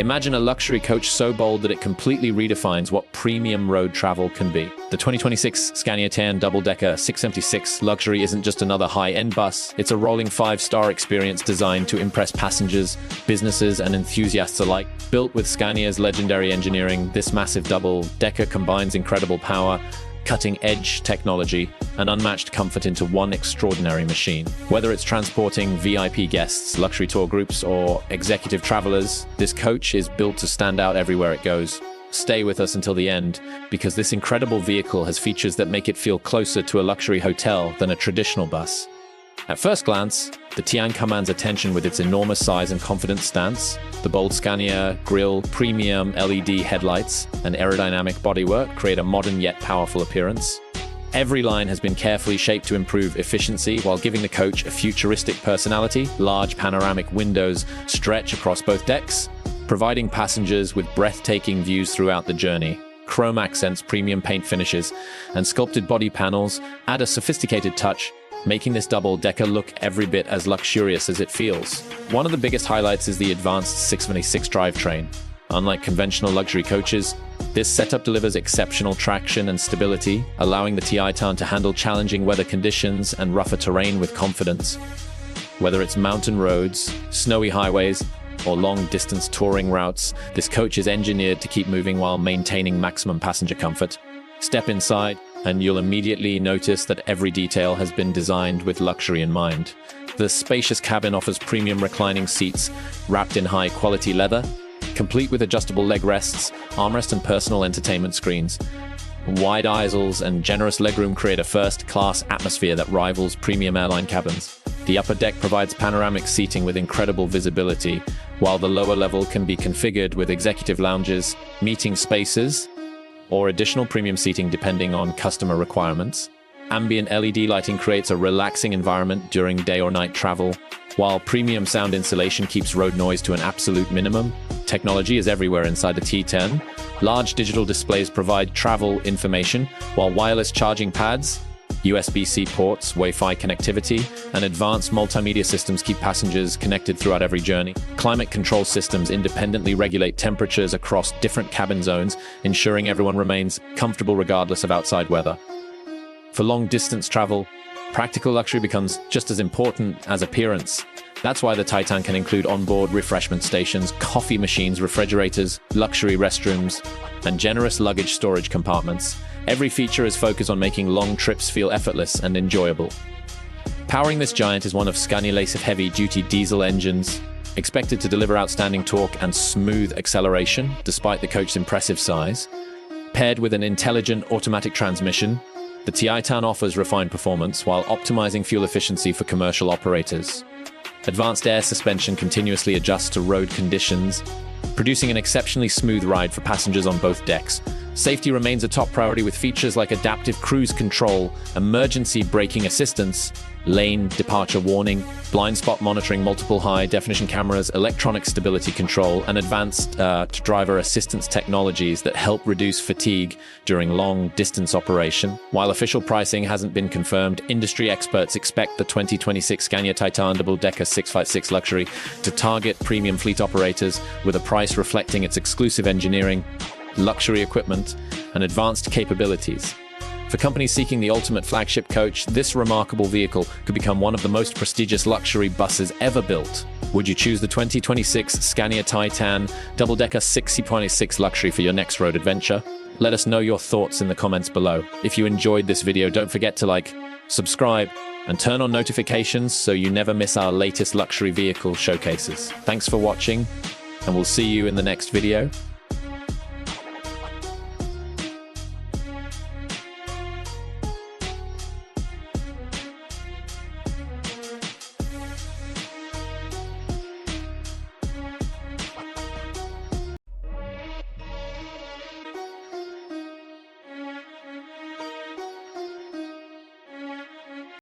Imagine a luxury coach so bold that it completely redefines what premium road travel can be. The 2026 Scania Taycan double-decker 676 Luxury isn't just another high-end bus, it's a rolling 5-star experience designed to impress passengers, businesses, and enthusiasts alike. Built with Scania's legendary engineering, this massive double-decker combines incredible power, cutting-edge technology, and unmatched comfort into one extraordinary machine. Whether it's transporting VIP guests, luxury tour groups, or executive travelers, this coach is built to stand out everywhere it goes. Stay with us until the end, because this incredible vehicle has features that make it feel closer to a luxury hotel than a traditional bus. At first glance, the Taycan commands attention with its enormous size and confident stance. The bold Scania grille, premium LED headlights, and aerodynamic bodywork create a modern yet powerful appearance. Every line has been carefully shaped to improve efficiency while giving the coach a futuristic personality. Large panoramic windows stretch across both decks, providing passengers with breathtaking views throughout the journey. Chrome accents, premium paint finishes, and sculpted body panels add a sophisticated touch, making this double-decker look every bit as luxurious as it feels. One of the biggest highlights is the advanced 676 drivetrain. Unlike conventional luxury coaches, this setup delivers exceptional traction and stability, allowing the Taycan to handle challenging weather conditions and rougher terrain with confidence. Whether it's mountain roads, snowy highways, or long-distance touring routes, this coach is engineered to keep moving while maintaining maximum passenger comfort. Step inside, and you'll immediately notice that every detail has been designed with luxury in mind. The spacious cabin offers premium reclining seats wrapped in high-quality leather, complete with adjustable leg rests, armrest, and personal entertainment screens. Wide aisles and generous legroom create a first-class atmosphere that rivals premium airline cabins. The upper deck provides panoramic seating with incredible visibility, while the lower level can be configured with executive lounges, meeting spaces, or additional premium seating depending on customer requirements. Ambient LED lighting creates a relaxing environment during day or night travel, while premium sound insulation keeps road noise to an absolute minimum. Technology is everywhere inside the T10. Large digital displays provide travel information, while wireless charging pads, USB-C ports, Wi-Fi connectivity, and advanced multimedia systems keep passengers connected throughout every journey. Climate control systems independently regulate temperatures across different cabin zones, ensuring everyone remains comfortable regardless of outside weather. For long-distance travel, practical luxury becomes just as important as appearance. That's why the Taycan can include onboard refreshment stations, coffee machines, refrigerators, luxury restrooms, and generous luggage storage compartments. Every feature is focused on making long trips feel effortless and enjoyable. Powering this giant is one of Scania's heavy-duty diesel engines, expected to deliver outstanding torque and smooth acceleration, despite the coach's impressive size. Paired with an intelligent automatic transmission, the Taycan offers refined performance while optimizing fuel efficiency for commercial operators. Advanced air suspension continuously adjusts to road conditions, producing an exceptionally smooth ride for passengers on both decks. Safety remains a top priority with features like adaptive cruise control, emergency braking assistance, lane departure warning, blind spot monitoring, multiple high-definition cameras, electronic stability control, and advanced driver assistance technologies that help reduce fatigue during long-distance operation. While official pricing hasn't been confirmed, industry experts expect the 2026 Scania Taycan double-decker 656 Luxury to target premium fleet operators with a price reflecting its exclusive engineering, luxury equipment, and advanced capabilities. For companies seeking the ultimate flagship coach, this remarkable vehicle could become one of the most prestigious luxury buses ever built. Would you choose the 2026 Scania Taycan double-decker 626 Luxury for your next road adventure? Let us know your thoughts in the comments below. If you enjoyed this video, don't forget to like, subscribe, and turn on notifications so you never miss our latest luxury vehicle showcases. Thanks for watching, and we'll see you in the next video.